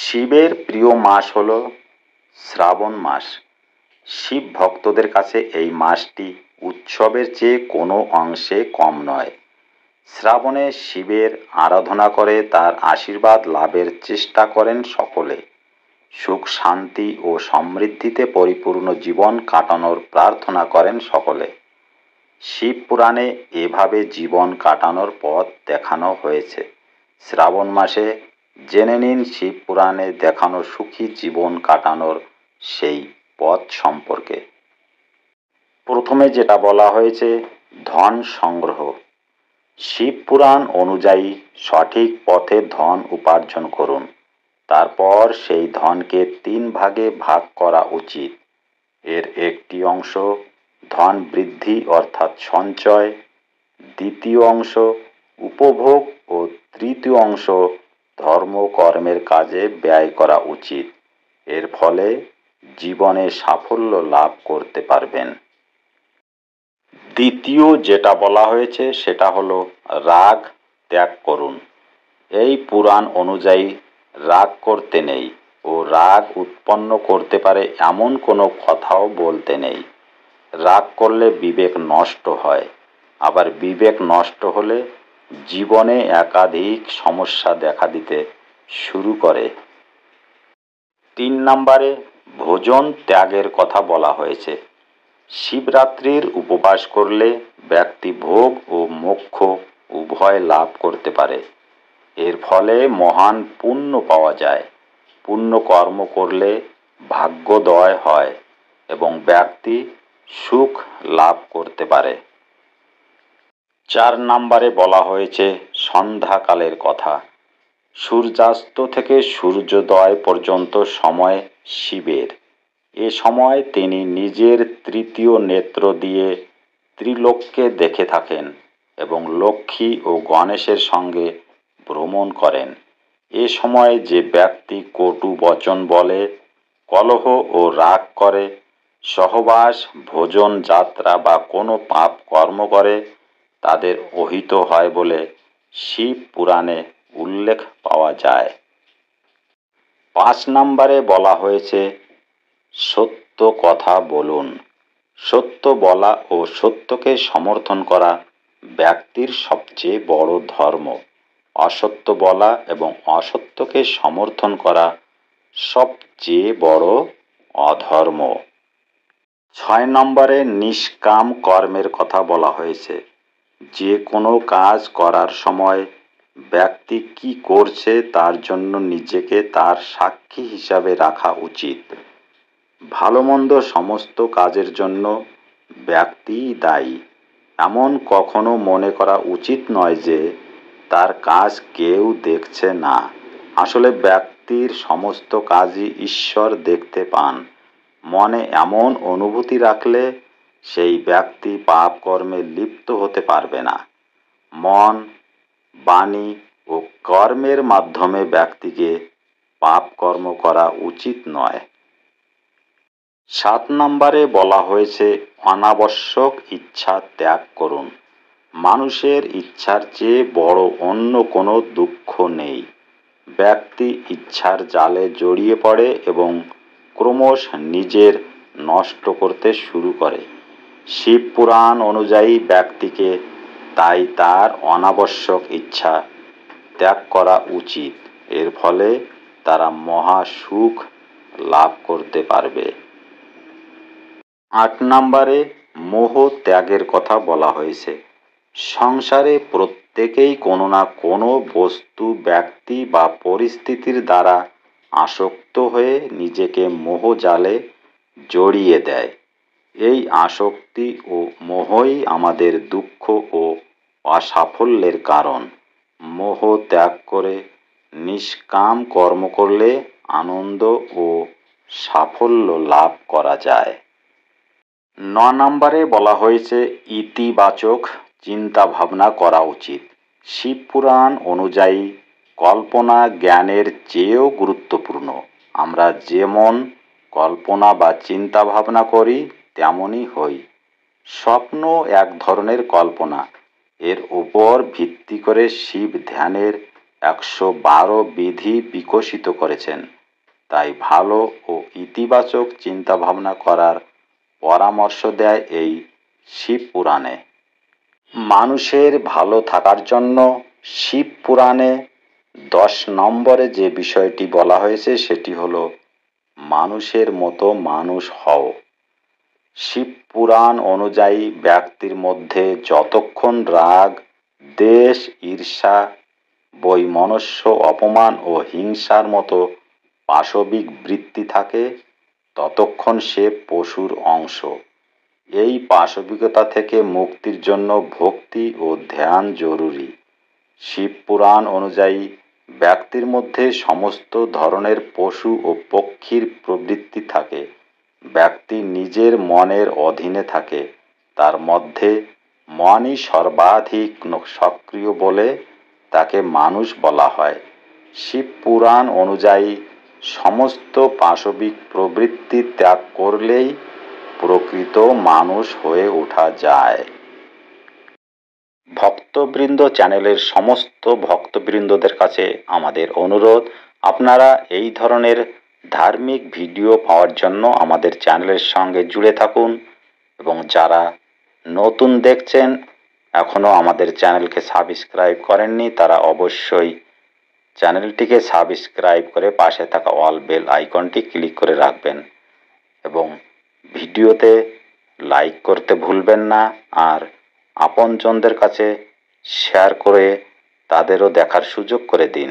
শিবের প্রিয় মাস হল শ্রাবণ মাস। শিব ভক্তদের কাছে এই মাসটি উৎসবের চেয়ে কোনো অংশে কম নয়। শ্রাবণে শিবের আরাধনা করে তার আশীর্বাদ লাভের চেষ্টা করেন সকলে। সুখ শান্তি ও সমৃদ্ধিতে পরিপূর্ণ জীবন কাটানোর প্রার্থনা করেন সকলে। শিব পুরাণে এভাবে জীবন কাটানোর পথ দেখানো হয়েছে। শ্রাবণ মাসে জেনে নিন শিব পুরাণে দেখানো সুখী জীবন কাটানোর সেই পথ সম্পর্কে। প্রথমে যেটা বলা হয়েছে ধন সংগ্রহ। শিব পুরাণ অনুযায়ী সঠিক পথে ধন উপার্জন করুন। তারপর সেই ধনকে 3 ভাগে ভাগ করা উচিত। এর একটি অংশ ধন বৃদ্ধি অর্থাৎ সঞ্চয়, দ্বিতীয় অংশ উপভোগ ও তৃতীয় অংশ ধর্মকর্মের কাজে ব্যয় করা উচিত। এর ফলে জীবনে সাফল্য লাভ করতে পারবেন। দ্বিতীয় যেটা বলা হয়েছে সেটা হলো রাগ ত্যাগ করুন। এই পুরাণ অনুযায়ী রাগ করতে নেই ও রাগ উৎপন্ন করতে পারে এমন কোনো কথাও বলতে নেই। রাগ করলে বিবেক নষ্ট হয়, আবার বিবেক নষ্ট হলে জীবনে একাধিক সমস্যা দেখা দিতে শুরু করে। 3 নম্বরে ভোজন ত্যাগের কথা বলা হয়েছে। শিবরাত্রির উপবাস করলে ব্যক্তি ভোগ ও মোক্ষ উভয় লাভ করতে পারে। এর ফলে মহান পুণ্য পাওয়া যায়। পুণ্য কর্ম করলে ভাগ্যোদয় হয় এবং ব্যক্তি সুখ লাভ করতে পারে। 4 নম্বরে বলা হয়েছে সন্ধ্যাকালের কথা। সূর্যাস্ত থেকে সূর্যোদয় পর্যন্ত সময় শিবের। এ সময় তিনি নিজের তৃতীয় নেত্র দিয়ে ত্রিলোককে দেখে থাকেন এবং লক্ষ্মী ও গণেশের সঙ্গে ভ্রমণ করেন। এ সময় যে ব্যক্তি কটু বচন বলে, কলহ ও রাগ করে, সহবাস, ভোজন, যাত্রা বা কোনো পাপ কর্ম করে তাদের অহিত হয় বলে শিব পুরাণে উল্লেখ পাওয়া যায়। 5 নম্বরে বলা হয়েছে সত্য কথা বলুন। সত্য বলা ও সত্যকে সমর্থন করা ব্যক্তির সবচেয়ে বড় ধর্ম। অসত্য বলা এবং অসত্যকে সমর্থন করা সবচেয়ে বড় অধর্ম। 6 নম্বরে নিষ্কাম কর্মের কথা বলা হয়েছে। যে কোনো কাজ করার সময় ব্যক্তি কি করছে তার জন্য নিজেকে তার সাক্ষী হিসাবে রাখা উচিত। ভালো মন্দ সমস্ত কাজের জন্য ব্যক্তিই দায়ী। এমন কখনো মনে করা উচিত নয় যে তার কাজ কেউ দেখছে না। আসলে ব্যক্তির সমস্ত কাজই ঈশ্বর দেখতে পান। মনে এমন অনুভূতি রাখলে সেই ব্যক্তি পাপ কর্মে লিপ্ত হতে পারবে না। মন, বাণী ও কর্মের মাধ্যমে ব্যক্তিকে পাপ কর্ম করা উচিত নয়। 7 নম্বরে বলা হয়েছে অনাবশ্যক ইচ্ছা ত্যাগ করুন। মানুষের ইচ্ছার চেয়ে বড় অন্য কোনো দুঃখ নেই। ব্যক্তি ইচ্ছার জালে জড়িয়ে পড়ে এবং ক্রমশ নিজের নষ্ট করতে শুরু করে। শিব পুরাণ অনুযায়ী ব্যক্তিকে তাই তার অনাবশ্যক ইচ্ছা ত্যাগ করা উচিত। এর ফলে তারা মহা সুখ লাভ করতে পারবে। 8 নম্বরে মোহ ত্যাগের কথা বলা হয়েছে। সংসারে প্রত্যেকেই কোনো না কোনো বস্তু, ব্যক্তি বা পরিস্থিতির দ্বারা আসক্ত হয়ে নিজেকে মোহজালে জড়িয়ে দেয়। এই আসক্তি ও মোহই আমাদের দুঃখ ও অসাফল্যের কারণ। মোহ ত্যাগ করে নিষ্কাম কর্ম করলে আনন্দ ও সাফল্য লাভ করা যায়। 9 নম্বরে বলা হয়েছে ইতিবাচক চিন্তা ভাবনা করা উচিত। শিব পুরাণ অনুযায়ী কল্পনা জ্ঞানের চেয়েও গুরুত্বপূর্ণ। আমরা যেমন কল্পনা বা চিন্তা ভাবনা করি তেমনই হই। স্বপ্ন এক ধরনের কল্পনা। এর উপর ভিত্তি করে শিব ধ্যানের 112 বিধি বিকশিত করেছেন। তাই ভালো ও ইতিবাচক চিন্তাভাবনা করার পরামর্শ দেয় এই শিব পুরাণে। মানুষের ভালো থাকার জন্য শিব পুরাণে 10 নম্বরে যে বিষয়টি বলা হয়েছে সেটি হলো মানুষের মতো মানুষ হও। শিব পুরাণ অনুযায়ী ব্যক্তির মধ্যে যতক্ষণ রাগ, দ্বেষ, ঈর্ষা, বৈমনস্য, অপমান ও হিংসার মতো পাশবিক বৃত্তি থাকে ততক্ষণ সে পশুর অংশ। এই পাশবিকতা থেকে মুক্তির জন্য ভক্তি ও ধ্যান জরুরি। শিব পুরাণ অনুযায়ী ব্যক্তির মধ্যে সমস্ত ধরনের পশু ও পক্ষীর প্রবৃত্তি থাকে। ব্যক্তি নিজের মনের অধীনে থাকে, তার মধ্যে মনই সর্বাধিক সক্রিয় বলে তাকে মানুষ বলা হয়। শিব পুরাণ অনুযায়ী সমস্ত পাশবিক প্রবৃত্তি ত্যাগ করলেই প্রকৃত মানুষ হয়ে ওঠা যায়। ভক্তবৃন্দ, চ্যানেলের সমস্ত ভক্তবৃন্দদের কাছে আমাদের অনুরোধ, আপনারা এই ধরনের ধার্মিক ভিডিও পাওয়ার জন্য আমাদের চ্যানেলের সঙ্গে জুড়ে থাকুন এবং যারা নতুন দেখছেন এখনও আমাদের চ্যানেলকে সাবস্ক্রাইব করেননি তারা অবশ্যই চ্যানেলটিকে সাবস্ক্রাইব করে পাশে থাকা অল বেল আইকনটি ক্লিক করে রাখবেন এবং ভিডিওতে লাইক করতে ভুলবেন না। আর আপনজনদের কাছে শেয়ার করে তাদেরও দেখার সুযোগ করে দিন।